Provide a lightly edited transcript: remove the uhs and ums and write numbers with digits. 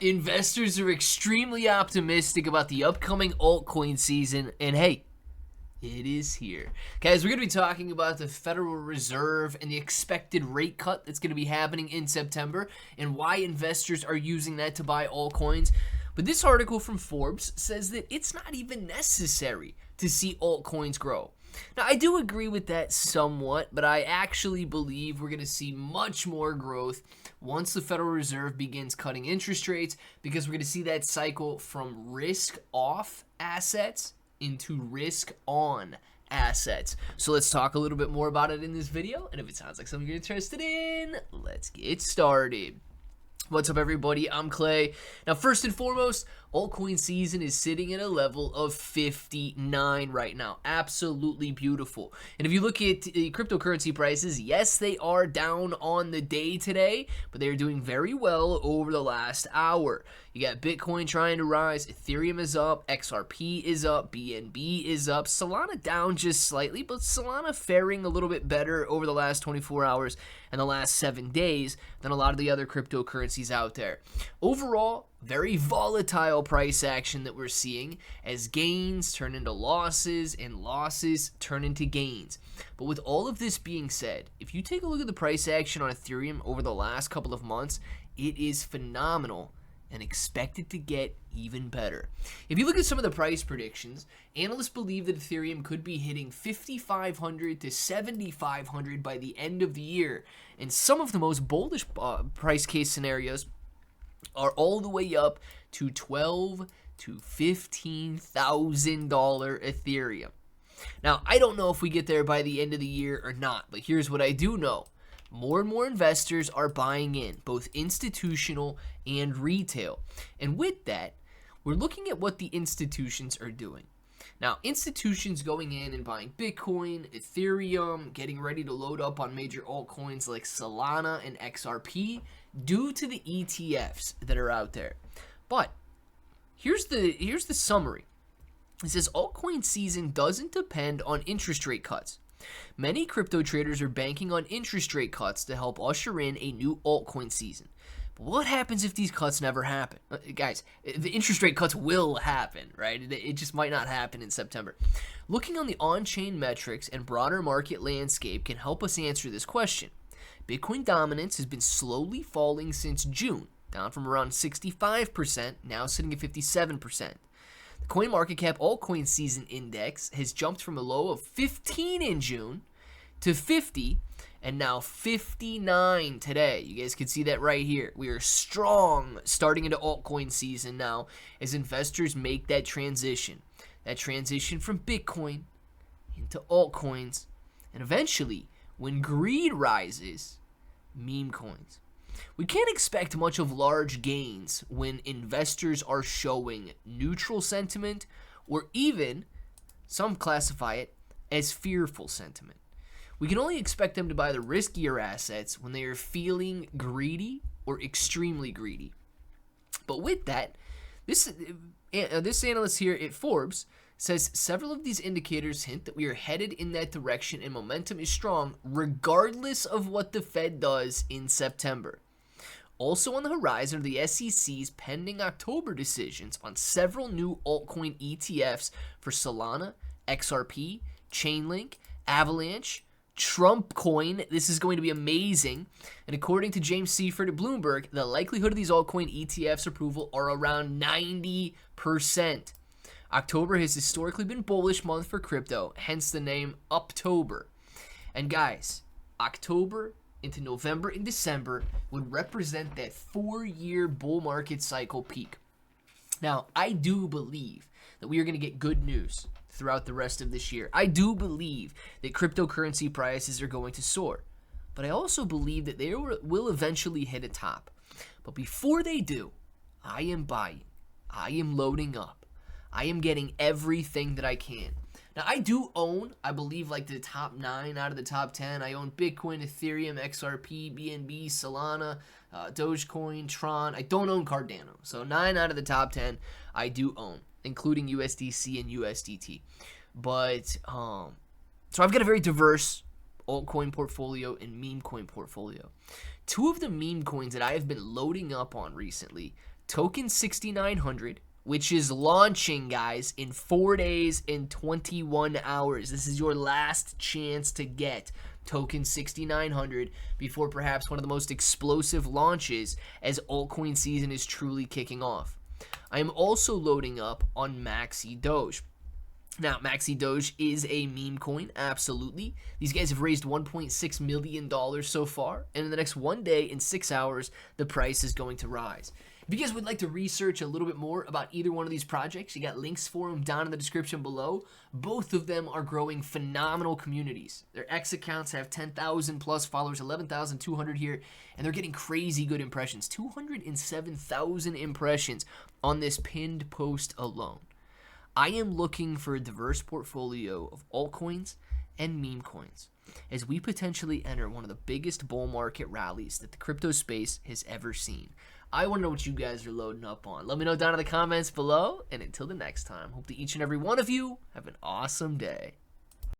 Investors are extremely optimistic about the upcoming altcoin season, and hey, it is here. Guys, we're going to be talking about the Federal Reserve and the expected rate cut that's going to be happening in September and why investors are using that to buy altcoins. But this article from Forbes says that it's not even necessary to see altcoins grow. Now, I do agree with that somewhat, but I actually believe we're going to see much more growth once the Federal Reserve begins cutting interest rates, because we're going to see that cycle from risk-off assets into risk-on assets. So let's talk a little bit more about it in this video, and if it sounds like something you're interested in, let's get started. What's up, everybody? I'm Clay. Now, first and foremost, altcoin season is sitting at a level of 59 right now. Absolutely beautiful. And if you look at the cryptocurrency prices, yes, they are down on the day today, but they're doing very well over the last hour. You got Bitcoin trying to rise, Ethereum is up, XRP is up, BNB is up, Solana down just slightly, but Solana faring a little bit better over the last 24 hours and the last 7 days than a lot of the other cryptocurrencies out there. Overall, very volatile price action that we're seeing as gains turn into losses and losses turn into gains. But with all of this being said, if you take a look at the price action on Ethereum over the last couple of months, it is phenomenal and expected to get even better. If you look at some of the price predictions, analysts believe that Ethereum could be hitting 5,500 to 7,500 by the end of the year, and some of the most bullish price case scenarios are all the way up to $12,000 to $15,000 Ethereum. Now, I don't know if we get there by the end of the year or not, but here's what I do know. More and more investors are buying in, both institutional and retail. And with that, we're looking at what the institutions are doing. Now, institutions going in and buying Bitcoin, Ethereum, getting ready to load up on major altcoins like Solana and XRP due to the ETFs that are out there. But here's the summary. It says altcoin season doesn't depend on interest rate cuts. Many crypto traders are banking on interest rate cuts to help usher in a new altcoin season. But what happens if these cuts never happen? Guys, the interest rate cuts will happen, right? It just might not happen in September. Looking on the on-chain metrics and broader market landscape can help us answer this question. Bitcoin dominance has been slowly falling since June, down from around 65%, now sitting at 57%. The CoinMarketCap Altcoin Season Index has jumped from a low of 15 in June to 50 and now 59 today. You guys can see that right here. We are strong starting into altcoin season now as investors make that transition from Bitcoin into altcoins, and eventually, when greed rises, meme coins. We can't expect much of large gains when investors are showing neutral sentiment, or even, some classify it as fearful sentiment. We can only expect them to buy the riskier assets when they are feeling greedy or extremely greedy. But with that, this analyst here at Forbes says several of these indicators hint that we are headed in that direction and momentum is strong regardless of what the Fed does in September. Also on the horizon are the SEC's pending October decisions on several new altcoin ETFs for Solana, XRP, Chainlink, Avalanche, Trump Coin. This is going to be amazing. And according to James Seifert at Bloomberg, the likelihood of these altcoin ETFs approval are around 90%. October has historically been bullish month for crypto, hence the name Uptober. And guys, October into November and December would represent that 4-year bull market cycle peak. Now, I do believe that we are going to get good news throughout the rest of this year. I do believe that cryptocurrency prices are going to soar. But I also believe that they will eventually hit a top. But before they do, I am buying. I am loading up. I am getting everything that I can. Now, I do own, I believe, like the top 9 out of the top 10. I own Bitcoin, Ethereum, XRP, BNB, Solana, Dogecoin, Tron. I don't own Cardano. So 9 out of the top 10 I do own, including USDC and USDT. But, so I've got a very diverse altcoin portfolio and meme coin portfolio. Two of the meme coins that I have been loading up on recently, token 6900, which is launching, guys, in 4 days and 21 hours. This is your last chance to get token 6900 before perhaps one of the most explosive launches as altcoin season is truly kicking off. I am also loading up on Maxi Doge. Now, Maxi Doge is a meme coin, absolutely. These guys have raised $1.6 million so far, and in the next 1 day and 6 hours, the price is going to rise. If you guys would like to research a little bit more about either one of these projects, you got links for them down in the description below. Both of them are growing phenomenal communities. Their X accounts have 10,000 plus followers, 11,200 here, and they're getting crazy good impressions. 207,000 impressions on this pinned post alone. I am looking for a diverse portfolio of altcoins and meme coins as we potentially enter one of the biggest bull market rallies that the crypto space has ever seen. I want to know what you guys are loading up on. Let me know down in the comments below, and until the next time, hope that each and every one of you have an awesome day.